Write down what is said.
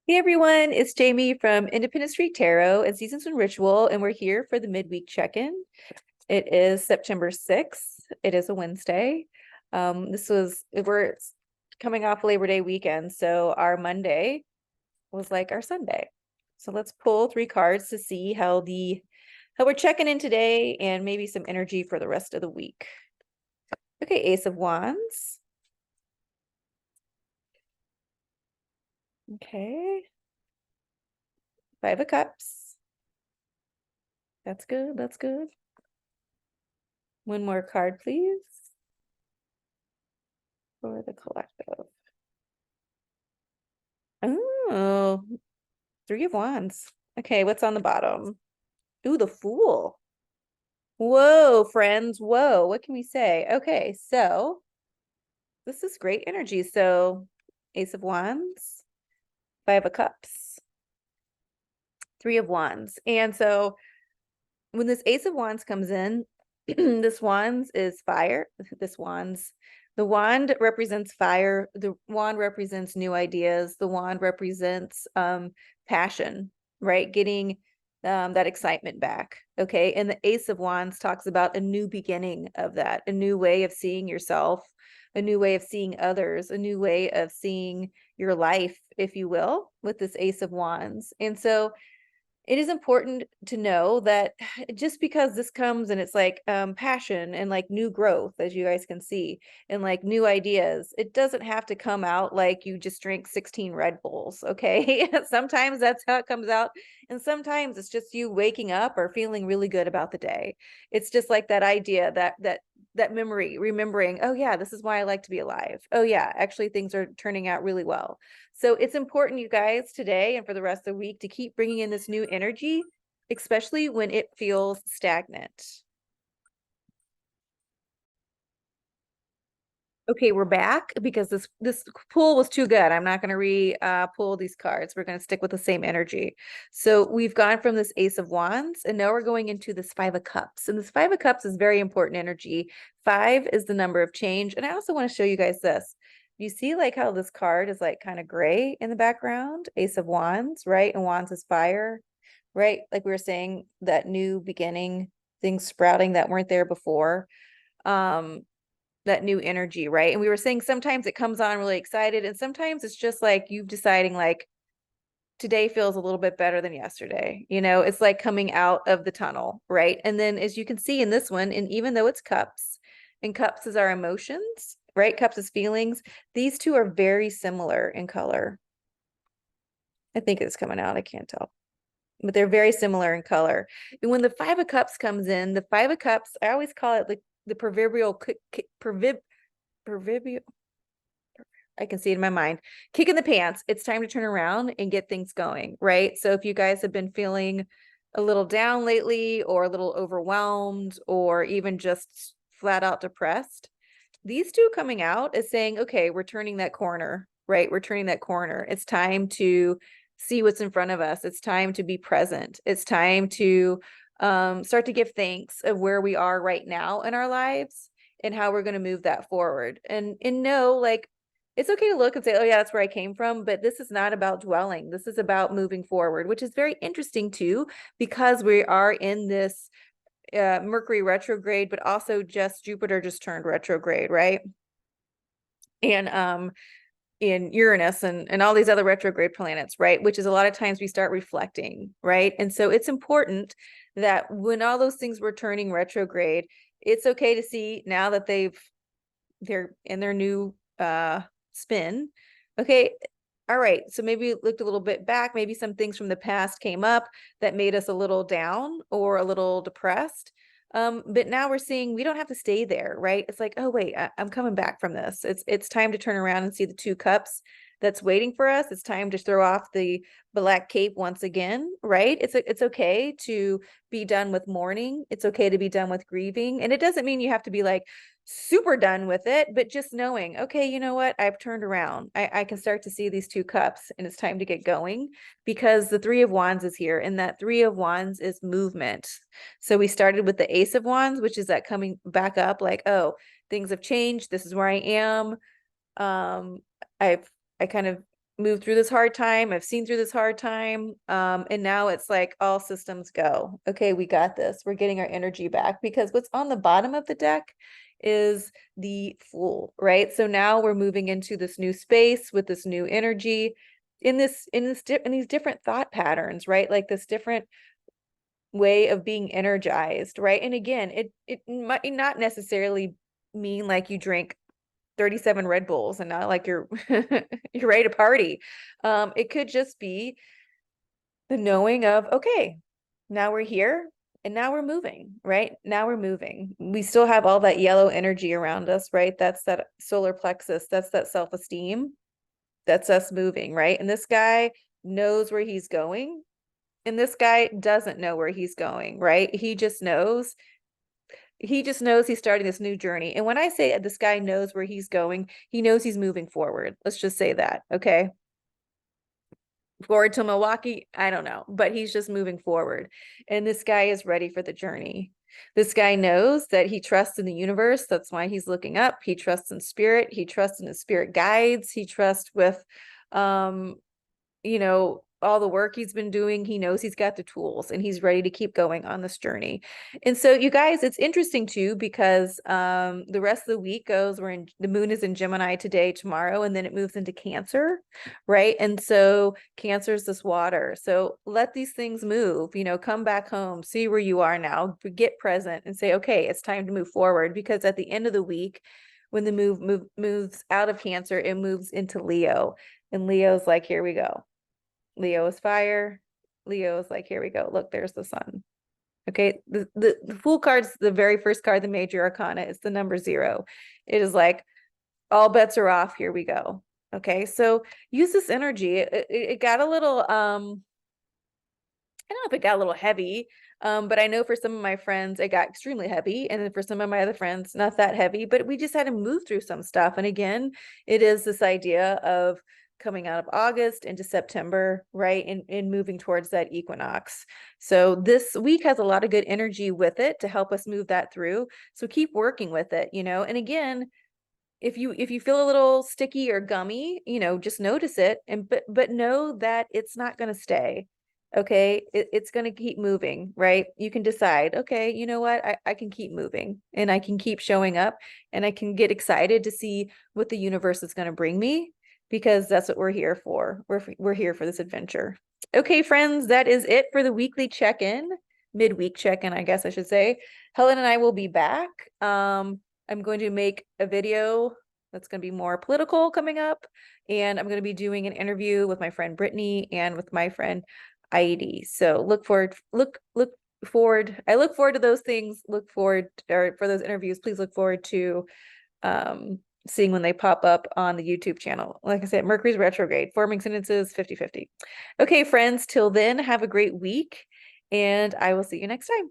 Hey everyone, it's Jamie from IndependenceStTarot and Seasons and Ritual, and we're here for the midweek check-in. It is September 6th. It is a Wednesday. We're coming off Labor Day weekend, so our Monday was like our Sunday. So let's pull 3 cards to see how we're checking in today and maybe some energy for the rest of the week. Okay, Ace of Wands. Okay. 5 of Cups. That's good. That's good. One more card, please, for the collective. Oh, 3 of Wands. Okay, what's on the bottom? Ooh, the Fool. Whoa, friends. Whoa, what can we say? Okay, so this is great energy. So Ace of Wands, 5 of Cups, 3 of Wands. And so when this Ace of Wands comes in, this Wands is fire. The wand represents fire. The wand represents new ideas. The wand represents passion, right? Getting that excitement back. Okay. And the Ace of Wands talks about a new beginning of that, a new way of seeing yourself, a new way of seeing others, a new way of seeing your life, if you will, with this Ace of Wands. And so it is important to know that just because this comes and it's like passion and like new growth, as you guys can see, and like new ideas, it doesn't have to come out like you just drink 16 Red Bulls. Okay. Sometimes that's how it comes out. And sometimes it's just you waking up or feeling really good about the day. It's just like that idea that memory, remembering, oh yeah, this is why I like to be alive. Oh yeah, actually things are turning out really well. So it's important, you guys, today and for the rest of the week to keep bringing in this new energy, especially when it feels stagnant. Okay, we're back because this pull was too good. I'm not going to pull these cards. We're going to stick with the same energy. So we've gone from this Ace of Wands, and now we're going into this 5 of Cups. And this 5 of Cups is very important energy. 5 is the number of change. And I also want to show you guys this. You see like how this card is like kind of gray in the background? Ace of Wands, right? And Wands is fire, right? Like we were saying, that new beginning, things sprouting that weren't there before. That new energy, right? And we were saying sometimes it comes on really excited, and sometimes it's just like you deciding like today feels a little bit better than yesterday. It's like coming out of the tunnel, right? And then as you can see in this one, and even though it's cups, and cups is our emotions, right? Cups is feelings. These two are very similar in color. I think it's coming out. I can't tell. But they're very similar in color. And when the 5 of Cups comes in, the 5 of Cups, I always call it like the proverbial proverbial, I can see it in my mind, kick in the pants. It's time to turn around and get things going, right? So if you guys have been feeling a little down lately or a little overwhelmed or even just flat out depressed, these two coming out is saying, okay, we're turning that corner, right? We're turning that corner. It's time to see what's in front of us. It's time to be present. It's time to start to give thanks of where we are right now in our lives and how we're going to move that forward. And know, like, it's okay to look and say, oh yeah, that's where I came from, but this is not about dwelling. This is about moving forward, which is very interesting too, because we are in this Mercury retrograde, but also just Jupiter just turned retrograde, right? And in Uranus and all these other retrograde planets, right? Which is a lot of times we start reflecting, right? And so it's important that when all those things were turning retrograde, it's okay to see now that they're in their new spin. Okay, all right, so maybe looked a little bit back, maybe some things from the past came up that made us a little down or a little depressed. But now we're seeing we don't have to stay there, right? It's like, oh wait, I'm coming back from this. It's time to turn around and see the 2 cups that's waiting for us. It's time to throw off the black cape once again, right? It's okay to be done with mourning. It's okay to be done with grieving. And it doesn't mean you have to be like super done with it, but just knowing, okay, you know what? I've turned around. I can start to see these 2 cups and it's time to get going because the 3 of Wands is here and that 3 of Wands is movement. So we started with the Ace of Wands, which is that coming back up like, oh, things have changed. This is where I am. I kind of moved through this hard time. I've seen through this hard time. And now it's like all systems go. Okay, we got this. We're getting our energy back, because what's on the bottom of the deck is the Fool, right? So now we're moving into this new space with this new energy in these different thought patterns, right? Like this different way of being energized, right? And again, it might not necessarily mean like you drink 37 Red Bulls and not like you're you're ready to party. It could just be the knowing of, okay, now we're here and now we're moving, right? Now we're moving. We still have all that yellow energy around us, right? That's that solar plexus, that's that self-esteem. That's us moving, right? And this guy knows where he's going, and this guy doesn't know where he's going, right? He just knows he's starting this new journey. And when I say this guy knows where he's going, he knows he's moving forward. Let's just say that, okay? Forward to Milwaukee, I don't know, but he's just moving forward. And this guy is ready for the journey. This guy knows that he trusts in the universe. That's why he's looking up. He trusts in spirit. He trusts in his spirit guides. He trusts with you know, all the work he's been doing. He knows he's got the tools and he's ready to keep going on this journey. And so you guys, it's interesting too, because the rest of the week goes, the moon is in Gemini today, tomorrow, and then it moves into Cancer, right? And so Cancer is this water. So let these things move, you know, come back home, see where you are now, get present and say, okay, it's time to move forward. Because at the end of the week, when the moves out of Cancer, it moves into Leo. And Leo's like, here we go. Leo is fire. Leo is like, here we go. Look, there's the sun. Okay. The Fool card's the very first card, the major arcana. It's the number 0. It is like, all bets are off. Here we go. Okay. So use this energy. It got a little, I don't know if it got a little heavy, but I know for some of my friends, it got extremely heavy. And then for some of my other friends, not that heavy, but we just had to move through some stuff. And again, it is this idea of coming out of August into September, right? And moving towards that equinox. So this week has a lot of good energy with it to help us move that through. So keep working with it, you know, and again, if you feel a little sticky or gummy, you know, just notice it, and but know that it's not going to stay. Okay, it's going to keep moving, right? You can decide, okay, you know what, I can keep moving and I can keep showing up, and I can get excited to see what the universe is going to bring me, because that's what we're here for. We're here for this adventure. Okay, friends, that is it for the weekly check-in, midweek check-in, I guess I should say. Helen and I will be back. I'm going to make a video that's going to be more political coming up, and I'm going to be doing an interview with my friend Brittany and with my friend Heidi. So look forward. I look forward to those things. Look forward, or for those interviews, please look forward to seeing when they pop up on the YouTube channel. Like I said, Mercury's retrograde, forming sentences 50-50. Okay, friends, till then, have a great week, and I will see you next time.